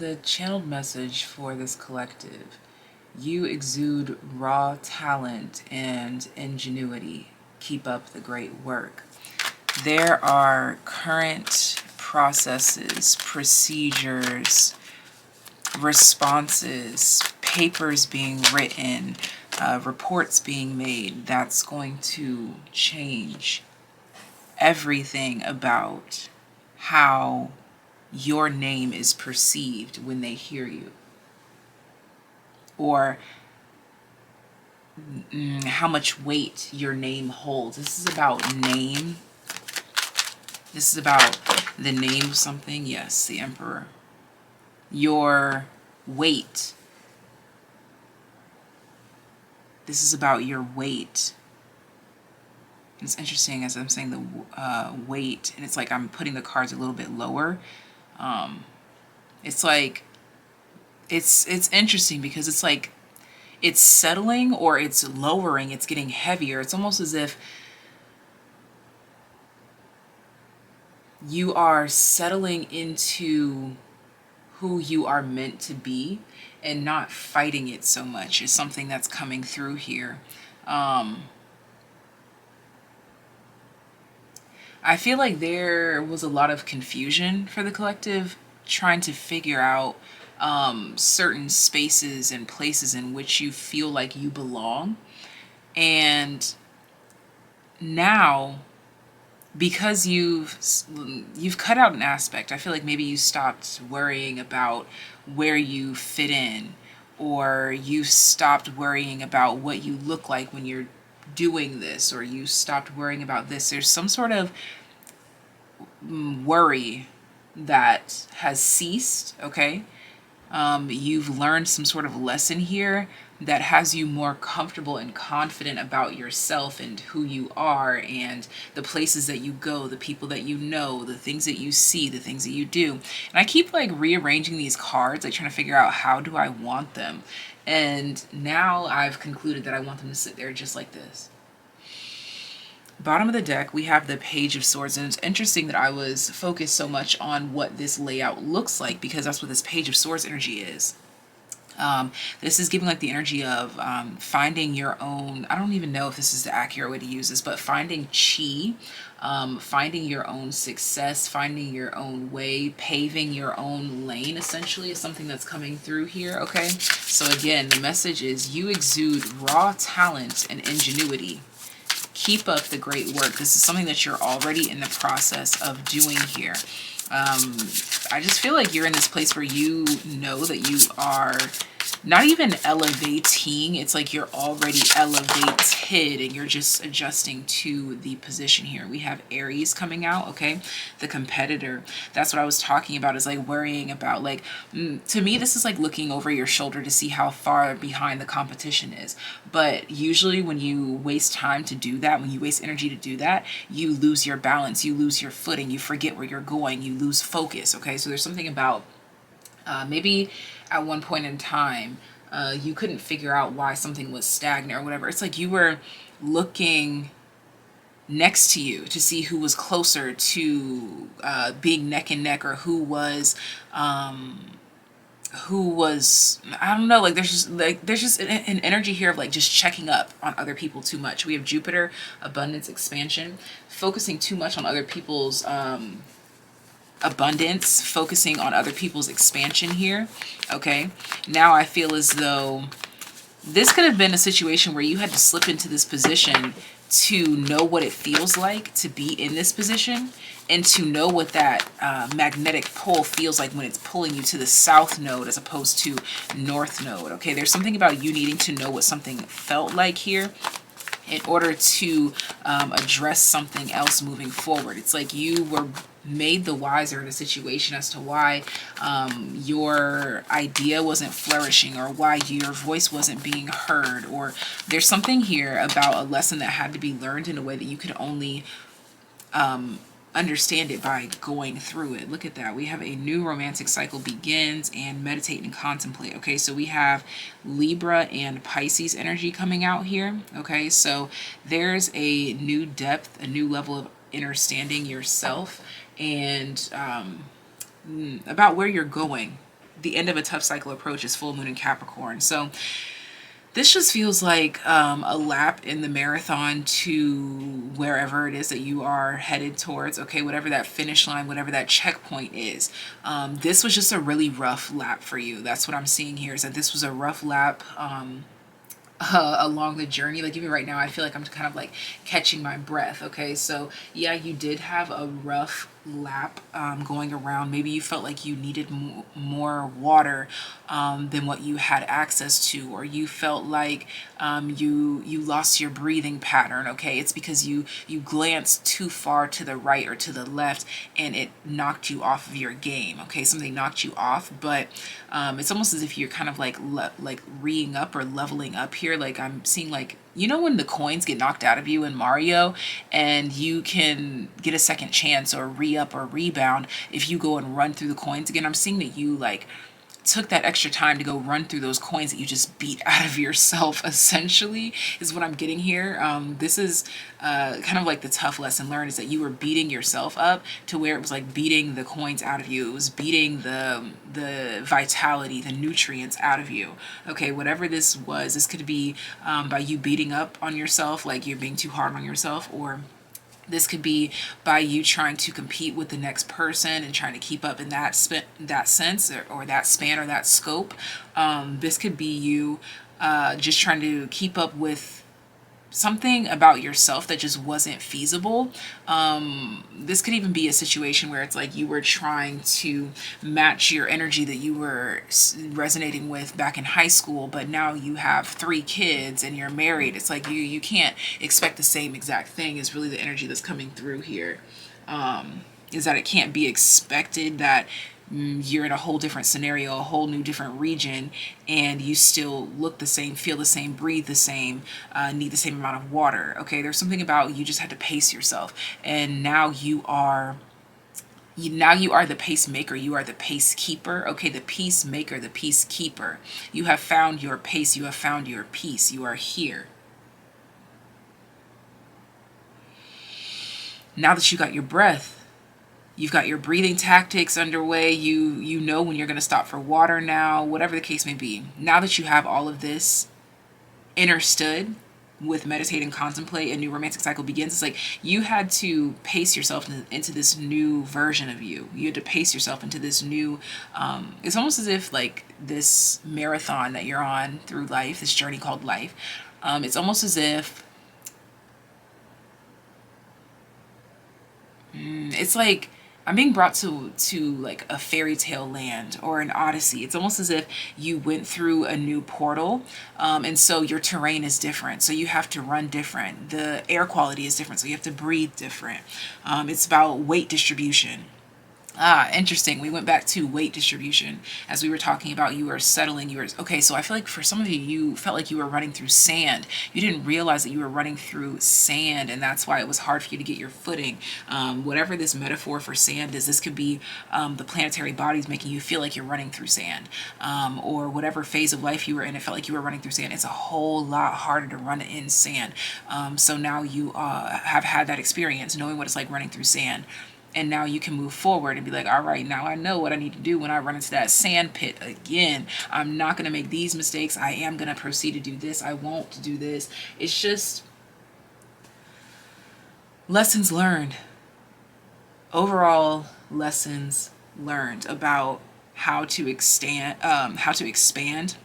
the channeled message for this collective: you exude raw talent and ingenuity. Keep up the great work. There are current processes, procedures, responses, papers being written, reports being made that's going to change everything about how your name is perceived when they hear you, or how much weight your name holds. This is about name. This is about the name of something. Yes, the Emperor. Your weight. This is about your weight. It's interesting as I'm saying the weight, and it's like I'm putting the cards a little bit lower. It's like, it's interesting because it's like it's settling or it's lowering, it's getting heavier. It's almost as if you are settling into who you are meant to be and not fighting it so much is something that's coming through here. I feel like there was a lot of confusion for the collective trying to figure out certain spaces and places in which you feel like you belong. And now, because you've cut out an aspect, I feel like maybe you stopped worrying about where you fit in, or you stopped worrying about what you look like when you're doing this, or you stopped worrying about this. There's some sort of worry that has ceased, okay? You've learned some sort of lesson here that has you more comfortable and confident about yourself and who you are and the places that you go, the people that you know, the things that you see, the things that you do. And I keep like rearranging these cards, like trying to figure out how do I want them. And now I've concluded that I want them to sit there just like this. Bottom of the deck, we have the Page of Swords, and it's interesting that I was focused so much on what this layout looks like because that's what this Page of Swords energy is. This is giving like the energy of finding your own, I don't even know if this is the accurate way to use this, but finding chi, finding your own success, finding your own way, paving your own lane essentially is something that's coming through here, okay? So again, the message is you exude raw talent and ingenuity. Keep up the great work. This is something that you're already in the process of doing here. I just feel like you're in this place where you know that you are not even elevating. It's like you're already elevated and you're just adjusting to the position here. We have Aries coming out, okay? The competitor. That's what I was talking about, is like worrying about, like, to me, this is like looking over your shoulder to see how far behind the competition is. But usually when you waste time to do that, when you waste energy to do that, you lose your balance, you lose your footing, you forget where you're going, you lose focus, okay? So there's something about maybe at one point in time, you couldn't figure out why something was stagnant or whatever. It's like you were looking next to you to see who was closer to being neck and neck, or who was, I don't know, like there's just an energy here of like just checking up on other people too much. We have Jupiter, abundance, expansion, focusing too much on other people's abundance, focusing on other people's expansion here, okay? Now I feel as though this could have been a situation where you had to slip into this position to know what it feels like to be in this position, and to know what that magnetic pull feels like when it's pulling you to the south node as opposed to north node, okay? There's something about you needing to know what something felt like here in order to address something else moving forward. It's like you were made the wiser in a situation as to why your idea wasn't flourishing, or why your voice wasn't being heard, or there's something here about a lesson that had to be learned in a way that you could only understand it by going through it. Look at that. We have a new romantic cycle begins, and meditate and contemplate. Okay, so we have Libra and Pisces energy coming out here. Okay, so there's a new depth, a new level of understanding yourself, and about where you're going the end of a tough cycle approaches, full moon in Capricorn. So this just feels like a lap in the marathon to wherever it is that you are headed towards, okay, whatever that finish line, whatever that checkpoint is. This was just a really rough lap for you. That's what I'm seeing here, is that this was a rough lap along the journey. Like even right now, I feel like I'm kind of like catching my breath. Okay, so yeah, you did have a rough lap going around. Maybe you felt like you needed more water than what you had access to, or you felt like you lost your breathing pattern. Okay, it's because you glanced too far to the right or to the left, and it knocked you off of your game. Okay, something knocked you off, but it's almost as if you're kind of like re-ing up or leveling up here. Like I'm seeing, like, you know, when the coins get knocked out of you in Mario and you can get a second chance or re-up or rebound if you go and run through the coins again. I'm seeing that you like took that extra time to go run through those coins that you just beat out of yourself, essentially, is what I'm getting here. This is kind of like the tough lesson learned, is that you were beating yourself up to where it was like beating the coins out of you. It was beating the vitality, the nutrients out of you. Okay, whatever this was, this could be by you beating up on yourself, like you're being too hard on yourself, or this could be by you trying to compete with the next person and trying to keep up in that sense, or that span or that scope. This could be you just trying to keep up with something about yourself that just wasn't feasible. This could even be a situation where it's like you were trying to match your energy that you were resonating with back in high school, but now you have 3 kids and you're married. It's like you can't expect the same exact thing, is really the energy that's coming through here. Is that it can't be expected that you're in a whole different scenario, a whole new different region, and you still look the same, feel the same, breathe the same, need the same amount of water. Okay, there's something about you just had to pace yourself, and now you are the pacemaker, you are the pacekeeper. Okay, the peacemaker, the peacekeeper. You have found your pace, you have found your peace, you are here. Now that you got your breath, you've got your breathing tactics underway. You know when you're going to stop for water now, whatever the case may be. Now that you have all of this understood with meditate and contemplate, a new romantic cycle begins. It's like you had to pace yourself into this new version of you. You had to pace yourself into this new, it's almost as if like this marathon that you're on through life, this journey called life, it's almost as if it's like I'm being brought to like a fairy tale land or an odyssey. It's almost as if you went through a new portal, and so your terrain is different. So you have to run different. The air quality is different, so you have to breathe different. It's about weight distribution. Interesting. We went back to weight distribution as we were talking about. You were settling. Okay. So I feel like for some of you, you felt like you were running through sand. You didn't realize that you were running through sand, and that's why it was hard for you to get your footing. Whatever this metaphor for sand is, this could be the planetary bodies making you feel like you're running through sand, or whatever phase of life you were in. It felt like you were running through sand. It's a whole lot harder to run in sand. So now you have had that experience, knowing what it's like running through sand. And now you can move forward and be like, all right, now I know what I need to do when I run into that sand pit again. I'm not going to make these mistakes. I am going to proceed to do this. I won't do this. It's just lessons learned. Overall lessons learned about how to expand, and how to extend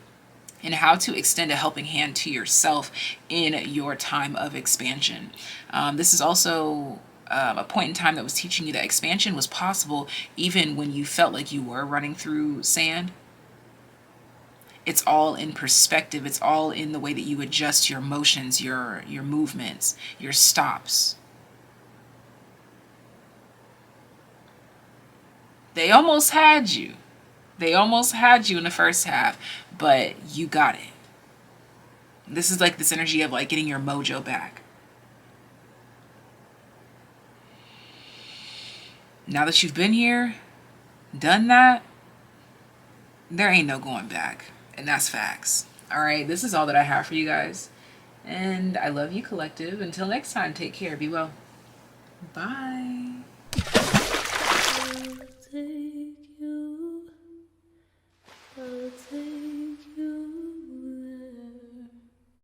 a helping hand to yourself in your time of expansion. This is also a point in time that was teaching you that expansion was possible even when you felt like you were running through sand. It's all in perspective. It's all in the way that you adjust your motions, your movements, your stops. They almost had you. They almost had you in the first half, but you got it. This is like this energy of like getting your mojo back. Now that you've been here, done that, there ain't no going back. And that's facts. All right, this is all that I have for you guys. And I love you, collective. Until next time, take care. Be well. Bye.